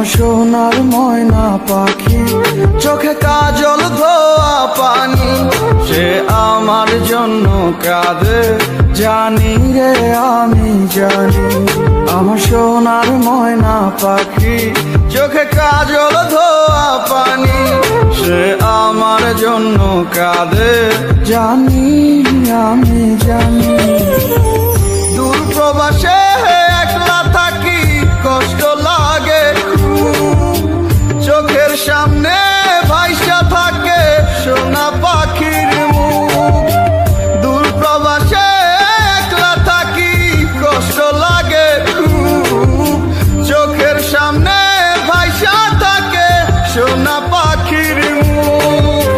আমার সোনার ময়না পাখি, চোখে কাজল ধোয়া পানি, সে আমার জন্য কাঁদে জানি রে আমি জানি। আমার সোনার ময়না পাখি, চোখে কাজল ধোয়া পানি, সে আমার জন্য কাঁদে জানি আমি জানি। দূর প্রবাসে একলা থাকি, কষ্ট লাগে চোখের সামনে ভাইসা থাকে সোনা পাখির মুখ। দূর প্রবাসে একলা থাকি, কষ্ট লাগে চোখের সামনে ভাইসা থাকে সোনা পাখির মুখ।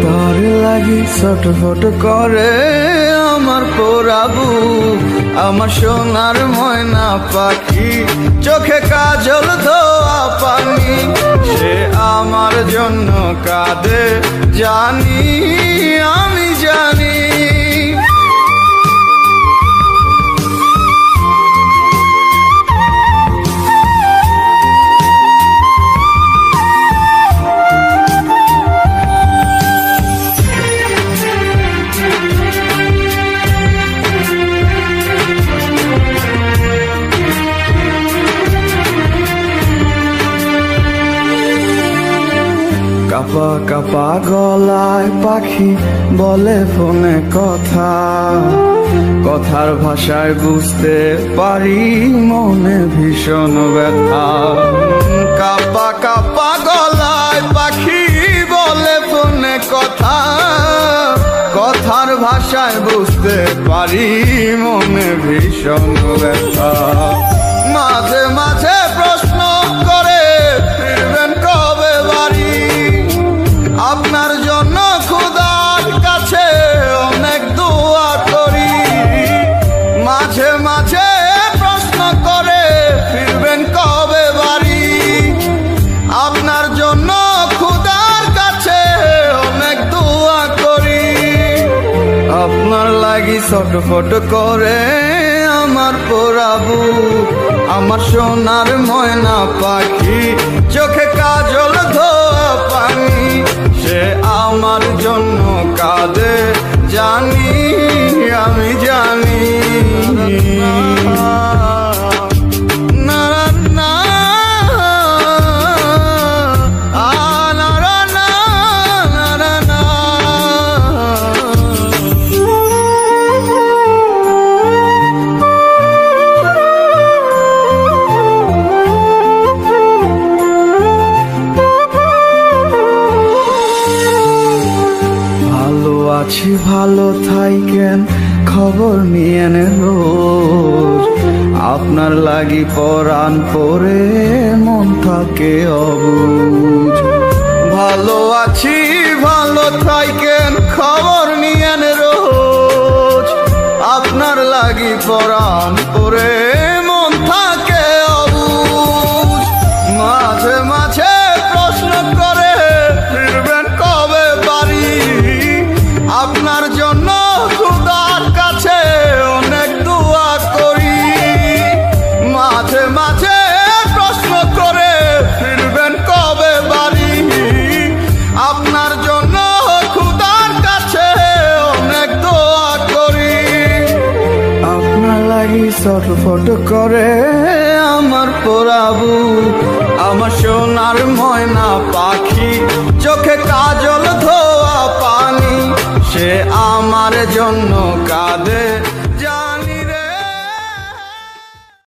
তার লাগি ছটফট করে আমার পোড়াবু, আমার সোনার ময়না পাখি, চোখে কাজল ধোয়া পানি, সে আমার জন্য কাঁদে জানি আমি জানি। কাপা কাপা গলায় পাখি বলে ফোনে কথা, কথার ভাষায় বুঝতে পারি মনে ভীষণ ব্যথা। কাপা কাপা গলায় পাখি বলে ফোনে কথা, কথার ভাষায় বুঝতে পারি মনে ভীষণ ব্যথা। মাঝে মাঝে প্রশ্ন করে ফিরবেন কবে বাড়ি, আপনার জন্য খোদার কাছে অনেক দোয়া করি। মাঝে মাঝে প্রশ্ন করে ফিরবেন কবে বাড়ি, আপনার জন্য খোদার কাছে অনেক দোয়া করি। আপনার লাগি ছটফট করে আমার পোড়াবু, আমার সোনার ময়না পাখি, চোখে কাজল ধোয়া পানি, সে আমার জন্য কাঁদে জানি আমি জানি। আছি ভালো থাইকেন, খবর নিয়েন রোজ, আপনার লাগি পরাণ পরে মন থাকে অবুঝ। ভালো আছি ভালো থাইকেন, খবর নিয়েন রোজ, আপনার লাগি পরাণ পরে মন থাকে অবুঝ। মাঝে মাঝে প্রশ্ন করে ফিরবেন কবে বাড়ি, আপনার জন্য খোদার কাছে অনেক দোয়া করি। মাঝে মাঝে প্রশ্ন করে ফিরবেন কবে বাড়ি, আপনার জন্য খোদার কাছে অনেক দোয়া করি। আপনার লাগি ছটফট করে আমার পোড়াবু, আমার সোনার ময়না পাখি, চোখে কাজল ধোয়া পানি, সে আমার জন্য কাঁদে